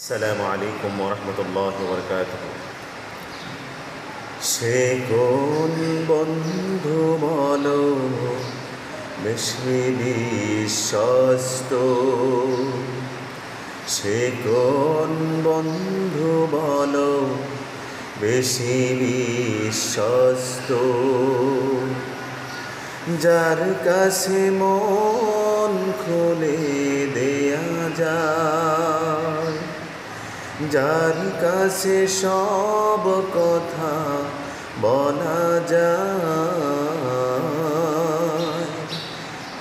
আসসালামু আলাইকুম ওয়া রাহমাতুল্লাহি ওয়া বারাকাতুহু। সে কোন বন্ধু বলো বেশি বিশ্বস্ত, সে কোন বন্ধু বলো বেশি বিশ্বস্ত, যার কাছে মন খুলে দেয়া যায়, যার কাছে সব কথা বলা যায়,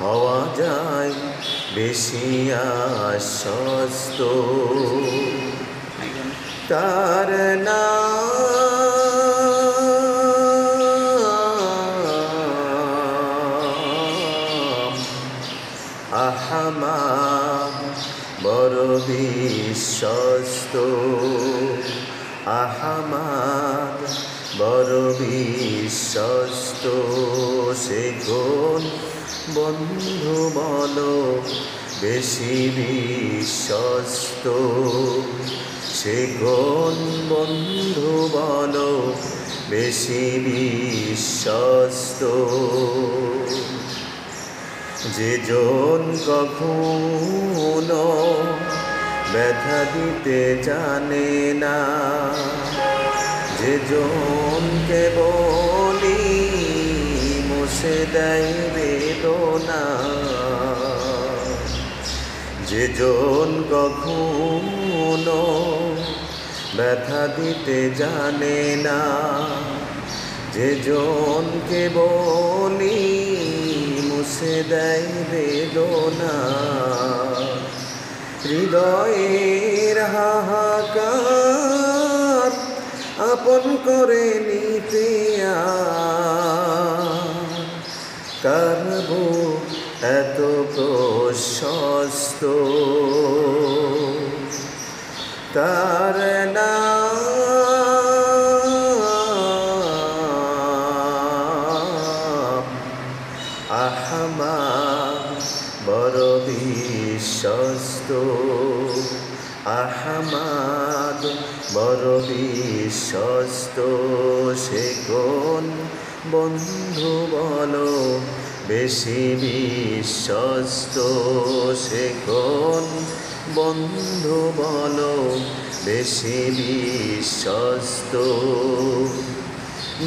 হওয়া যায় বেশি আশ্বস্ত। তার নাম আহমদ, বড় বিশ্বস্ত। আহমদ বড় বিশ্বস্ত, সে কোন বন্ধু বলো বেশি বিশ্বস্ত, সে কোন বন্ধু বলো বেশি বিশ্বস্ত। যে জন কখনো ব্যথা দিতে জানে না, যে জনকে বলি মুছে দেয় বেদনা, যে জন কখনো ব্যথা দিতে জানে না, যে জনকে বলি মুছে দেয় বেদনা, হৃদয়ের হাহাকার আপন করে নিতে কার বুক এত প্রশস্ত। তার নাম আহমদ, বড় বিশ্বস্ত। আহমদ বড় বিশ্বস্ত, সে কোন বন্ধু বলো বেশি বিশ্বস্ত, সে কোন বন্ধু বলো বেশি বিশ্বস্ত,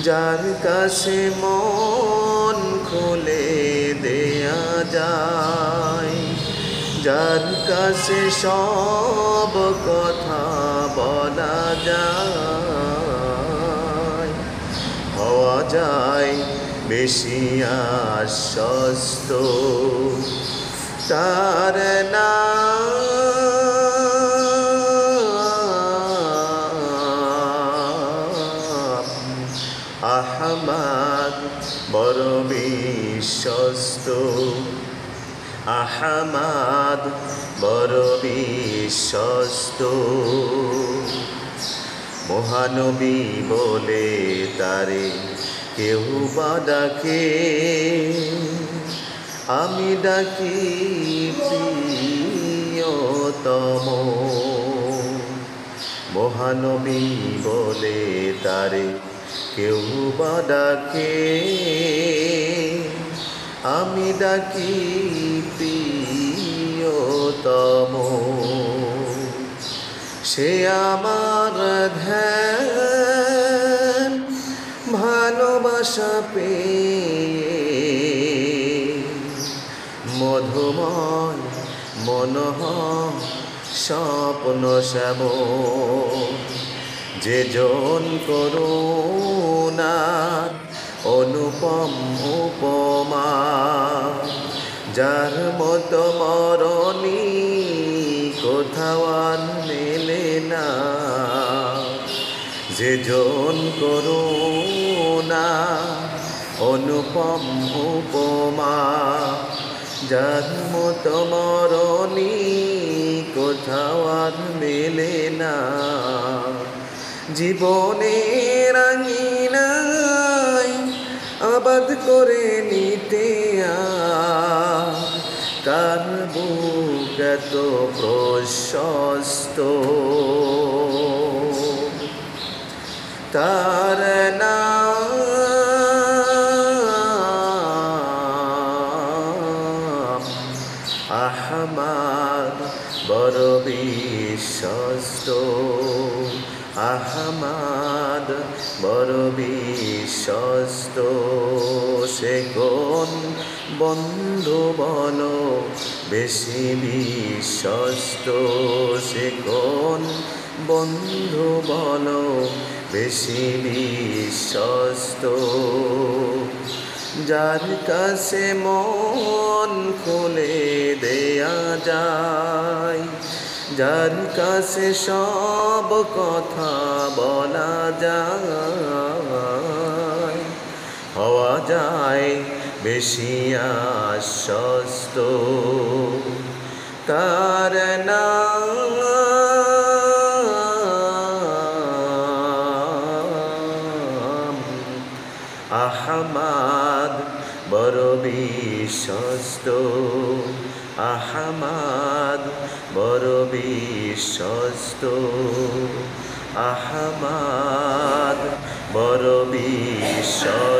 যার কাছে মন খুলে দেয়া যায়, যার কাছে সব কথা বলা যায়, হওয়া যায় বেশি আশ্বস্ত। তার নাম আহমদ, বড় বিশ্বস্ত। আহমদ বড় বিশ্বস্ত, মহানবী বলে তারে কেউ বা ডাকে, আমি ডাকি প্রিয়তম। মহানবী বলে তারে কেউ বা ডাকে, আমি ডাকি প্রিয়তম। সে আমার ধ্যান ভালোবাসা পেয়ে মধুময় মনোহর স্বপ্ন শ্যাম, যে জন করুণার অনুপম উপমা, যার মতো মরণী কোথাও আর মেলে না, যে জন করুণা অনুপম উপমা, যার মতো মরণী কোথাও আর মেলে না। জীবনের আঙিনায় আবাদ করে নিতে কার বুক এত প্রশস্ত। বিশ্বস্ত, আহমদ বড় বিশ্বস্ত। সে কোন বন্ধু বলো বেশি বিশ্বস্ত, সে কোন বন্ধু বলো বেশি বিশ্বস্ত। যার কাছে মন খুলে দেয়া যায়, যার কাছে সব কথা বলা যায়, হওয়া যায় বেশি আশ্বস্ত। তার নাম আহমদ বড় বিশ্বস্ত, আহমদ বড় বিশ্বস্ত, আহমদ বড় বিশ্বস্ত।